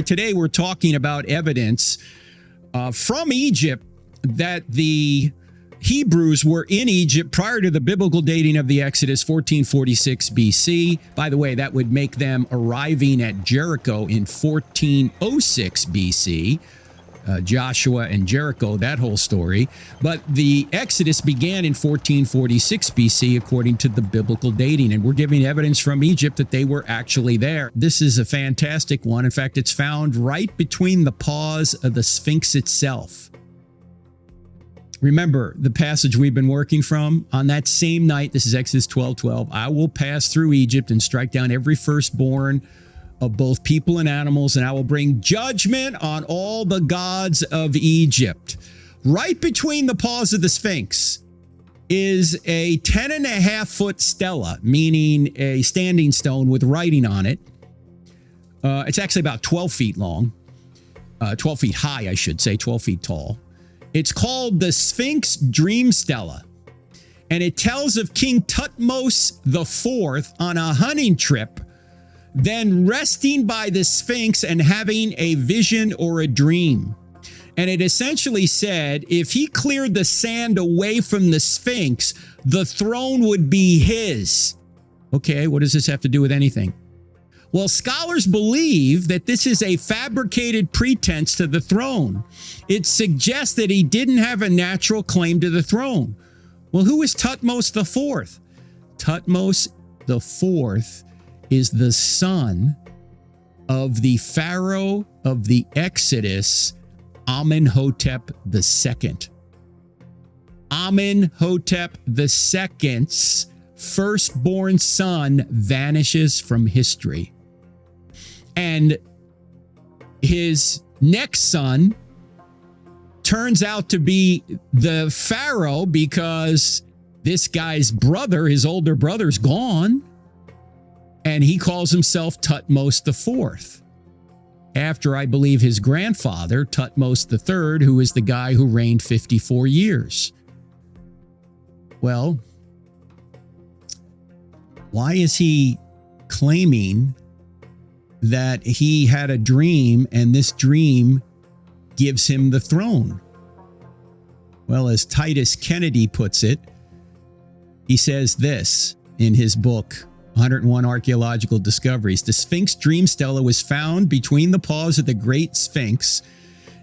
today we're talking about evidence from Egypt that the Hebrews were in Egypt prior to the biblical dating of the Exodus, 1446 BC. By the way, that would make them arriving at Jericho in 1406 BC. Joshua and Jericho, that whole story. But the Exodus began in 1446 BC, according to the biblical dating. And we're giving evidence from Egypt that they were actually there. This is a fantastic one. In fact, it's found right between the paws of the Sphinx itself. Remember the passage we've been working from? On that same night, this is Exodus 12:12, I will pass through Egypt and strike down every firstborn of both people and animals, and I will bring judgment on all the gods of Egypt. Right between the paws of the Sphinx is a 10.5-foot stela, meaning a standing stone with writing on it. It's actually about 12 feet long, 12 feet high, I should say, 12 feet tall. It's called the Sphinx Dream Stela, and it tells of King Thutmose IV on a hunting trip, then resting by the Sphinx and having a vision or a dream. And it essentially said if he cleared the sand away from the Sphinx, the throne would be his. Okay, what does this have to do with anything? Well, scholars believe that this is a fabricated pretense to the throne. It suggests that he didn't have a natural claim to the throne. Well, who is Thutmose IV? Thutmose IV is the son of the pharaoh of the Exodus, Amenhotep II. Amenhotep II's firstborn son vanishes from history. And his next son turns out to be the pharaoh because this guy's brother, his older brother's gone. And he calls himself Thutmose IV, after, I believe, his grandfather, Thutmose III, who is the guy who reigned 54 years. Well, why is he claiming that he had a dream and this dream gives him the throne? Well, as Titus Kennedy puts it, he says this in his book, 101 Archaeological Discoveries. The Sphinx Dream Stela was found between the paws of the Great Sphinx,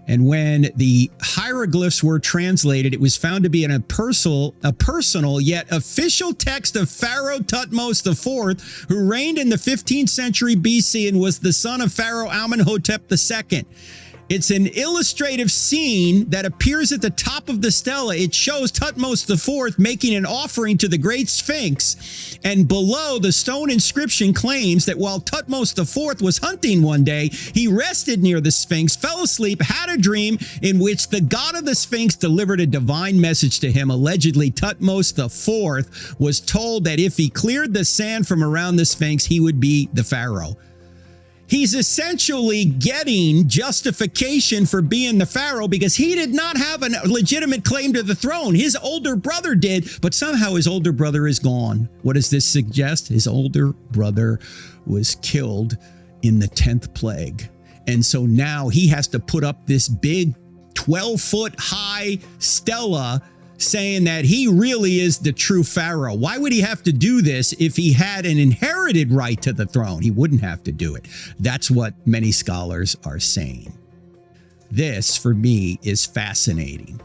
and when the hieroglyphs were translated, it was found to be a personal yet official text of Pharaoh Thutmose IV, who reigned in the 15th century BC and was the son of Pharaoh Amenhotep II. It's an illustrative scene that appears at the top of the stela. It shows Thutmose IV making an offering to the Great Sphinx, and below, the stone inscription claims that while Thutmose IV was hunting one day, he rested near the Sphinx, fell asleep, had a dream in which the god of the Sphinx delivered a divine message to him. Allegedly, Thutmose IV was told that if he cleared the sand from around the Sphinx, he would be the pharaoh. He's essentially getting justification for being the pharaoh because he did not have a legitimate claim to the throne. His older brother did, but somehow his older brother is gone. What does this suggest? His older brother was killed in the 10th plague. And so now he has to put up this big 12-foot high stela saying that he really is the true pharaoh. Why would he have to do this if he had an inherited right to the throne? He wouldn't have to do it. That's what many scholars are saying. This, for me, is fascinating.